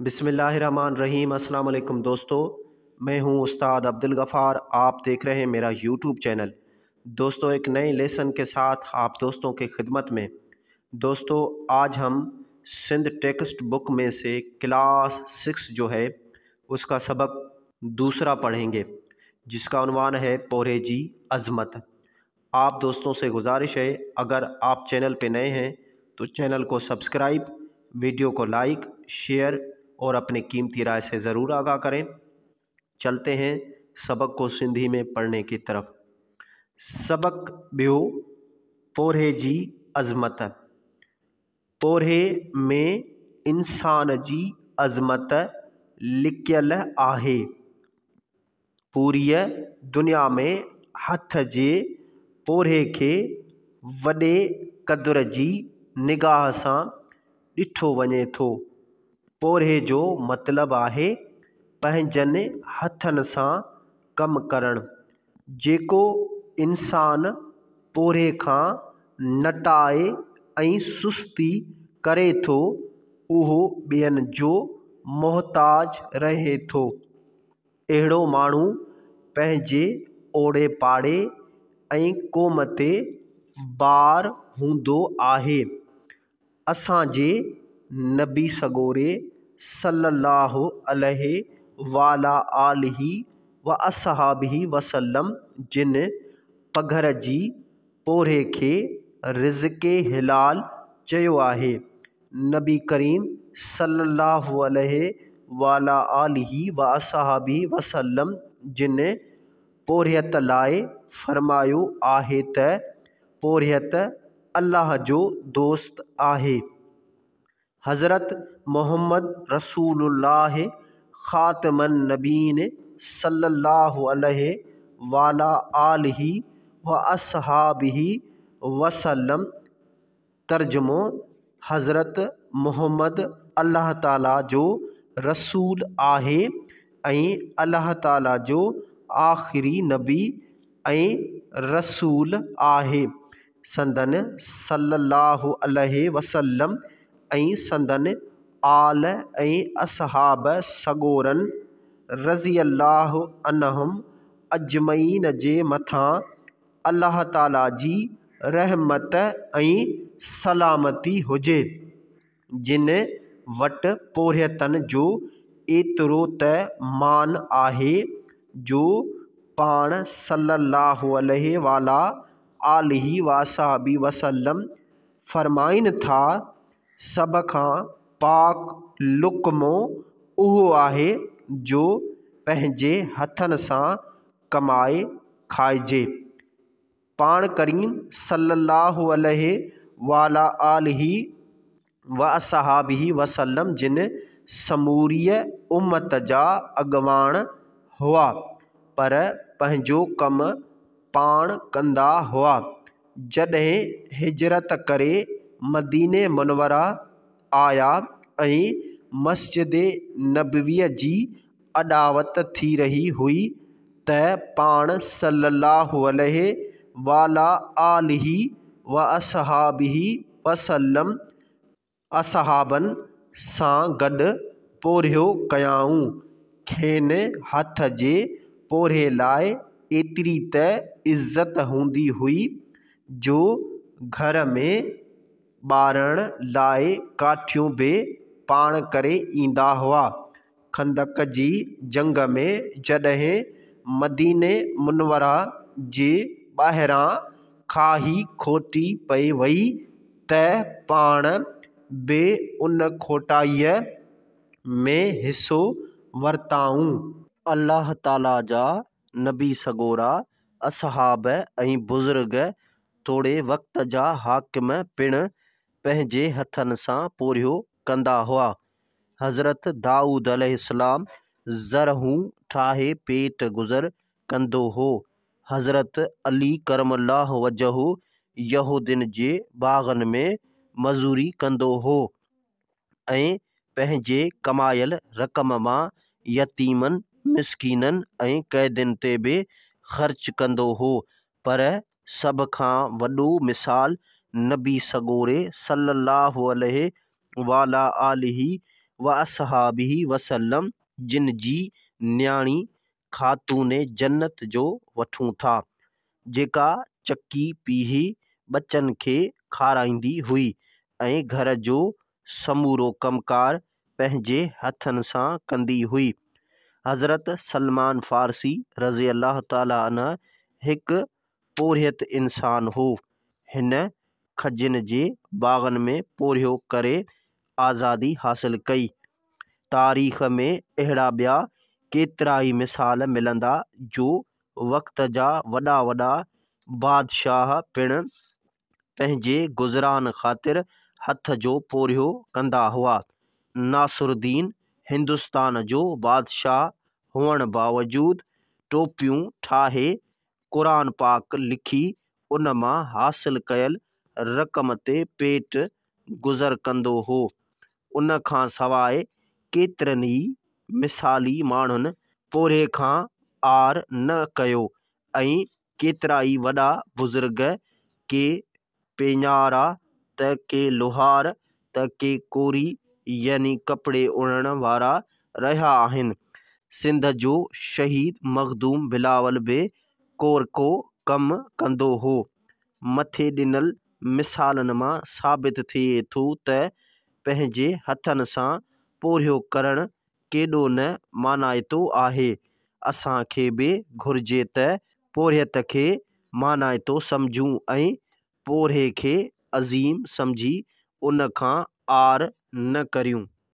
बिस्मिल्लाहिर्रहमानिर्रहीम। अस्सलाम वालेकुम दोस्तों, मैं हूं उस्ताद अब्दुल गफ़ार। आप देख रहे हैं मेरा यूट्यूब चैनल। दोस्तों, एक नए लेसन के साथ आप दोस्तों के खिदमत में। दोस्तों, आज हम सिंध टेक्स्ट बुक में से क्लास 6 जो है उसका सबक दूसरा पढ़ेंगे, जिसका उन्वान है पोरहेजी अज़मत। आप दोस्तों से गुजारिश है, अगर आप चैनल पे नए हैं तो चैनल को सब्सक्राइब, वीडियो को लाइक, शेयर और अपने कीमती राय से ज़रूर आगाह करें। चलते हैं सबक को सिंधी में पढ़ने की तरफ। सबक बियो पोरहेजी अज़मत। पोरहे में इंसान जी अज़मत लिकियल आहे। पूरी दुनिया में हथ जे पोरहे के वॾे क़दुर जी निगाह सां ॾिठो वञे थो। पोरहे जो मतिलबु आहे पंहिंजनि हथनि सां कमु करणु। जेको इंसान पोरहे खां नटाए ऐं सुस्ती करे थो, उहो ॿियनि जो मोहताज रहे थो। अहिड़ो माण्हू पंहिंजे ओड़े पाड़े ऐं क़ौम ते बार हूंदो आहे। असांजे नबी सगोरे सल्लल्लाहु अलैहि वालैहि व असहाबिही वसल्लम जिन पघर जी पोरहे खे रिज़्क़े हिलाल चयो आहे। नबी करीम सल्लल्लाहु अलैहि वालैहि व असहाबिही वसल्लम जिन पोरहियत लाइ फरमायो आहे त पोरहियत अल्लाह जो दोस्त आहे। हज़रत मोहम्मद रसूलुल्लाह ख़ातमुन नबीन सल्लल्लाहु अलैहि वालैहि व असहाबिही वसल्लम। तर्जुमो: हज़रत मोहम्मद अल्लाह ताला जो रसूल आहे ऐं अल्लाह ताला जो आख़िरी नबी ऐं रसूल आहे। संदन सल्लल्लाहु अलैहि वसल्लम ऐं संदन आल ऐं असहाब सगोरन रज़ियल्लाहु अन्हुम अजमईन जे मथां अल्लाह ताला जी रहमत ऐं सलामती हुजे। जिन वटि पोरहियतनि जो एतिरो त मान आहे जो पाण सल्लल्लाहु अलैहि वालैहि वसल्लम फरमाइनि था, सभ खां पाक लुक़्मो उहो आहे जो पंहिंजे हथनि सां कमाए खाइजे। पाण करीम सल्लल्लाहु अलैहि वालैहि व असहाबिही वसल्लम जिन समूरी उम्मत जा अॻवान हुआ, पर पंहिंजो कमु पाण कंदा हुआ। जॾहिं हिजरत करे मदीने मुनव्वरा आया ऐं मस्जिद नबवीअ जी अॾावत थी रही हुई, त पाण सल्लल्लाहु अलैहि वालैहि व असहाबिही वसल्लम असहाबनि सां गॾु पोरिहियो कयाऊं। खेनि हथ जे पोरहे लाइ एतिरी त इज़त हूंदी हुई जो घर में ॿारण लाइ काठियूं बि पाण करे ईंदा हुआ। खंदक जी जंग में जॾहिं मदीने मुनव्वरा जे ॿाहिरां खाही खोटी पई वई, त पाण बि उन खोटाईअ में हिसो वरिताऊं। अल्लाह ताला जा नबी सगोरा, असहाब ऐं बुज़ुर्ग थोरे वक़्त जा हाकिम पिणु पंहिंजे हथनि सां पोरिहियो कंदा हुआ। हज़रत दाऊद अलैहिस्सलाम ज़रहूं ठाहे पेट गुज़र कंदो हो। हज़रत अली करमल्लाहु वजहू यहूदियुनि जे बाग़नि में मज़ूरी कंदो हो ऐं पंहिंजे कमायल रक़म मां यतीमनि, मिसकीननि ऐं क़ैदियुनि ते बि ख़र्च कंदो हो। पर सभ खां वॾो मिसाल नबी सगोरे सल्लल्लाहु अलैहि वालैहि व असहाबिही वसल्लम, जिन जी न्याणी ख़ातून जन्नत जो वठूं था, जेका चकी पीही बच्चन खे खाराईंदी हुई ऐं घर जो समूरो कमकार पंहिंजे हथन सां कंदी हुई। हज़रत सलमान फ़ारसी रज़ी अल्लाह ताला अन्हु हिकु पोरियत इंसान हो। हिन खजिन जे बाग़न में पोरियो करे आज़ादी हासिल कई। तारीख़ में अहिड़ा ॿिया केतिरा ई मिसाल मिलंदा जो वक़्त जा वॾा वॾा बादशाह पिणु पंहिंजे गुज़रान ख़ातिर हथ जो पोरियो कंदा हुआ। नासिरुद्दीन हिंदुस्तान जो बादशाह हुअण बावजूदु टोपियूं ठाहे क़ुरान पाक लिखी उन मां हासिल कयल रक़म ते पेट गुज़र कंदो हो। उन खां सवाइ केतिरनि ई मिसाली माण्हुनि पोरे खां आर न कयो ऐं केतिरा ई वॾा बुज़ुर्ग के पेञारा त के लोहार त के कोरी यानी कपिड़े उणण वारा रहिया आहिनि। सिंध जो शहीद मखदूम बिलावल बि कोर को कमु कंदो हो। मथे ॾिनल मिसालनि मां साबित थिए थो त पंहिंजे हथनि सां पोरियो करणु केॾो न मानाइतो आहे। असांखे बि घुरिजे त पोरियत खे मानाइतो सम्झूं ऐं पोरे खे अज़ीम सम्झी उन खां आर न करियूं।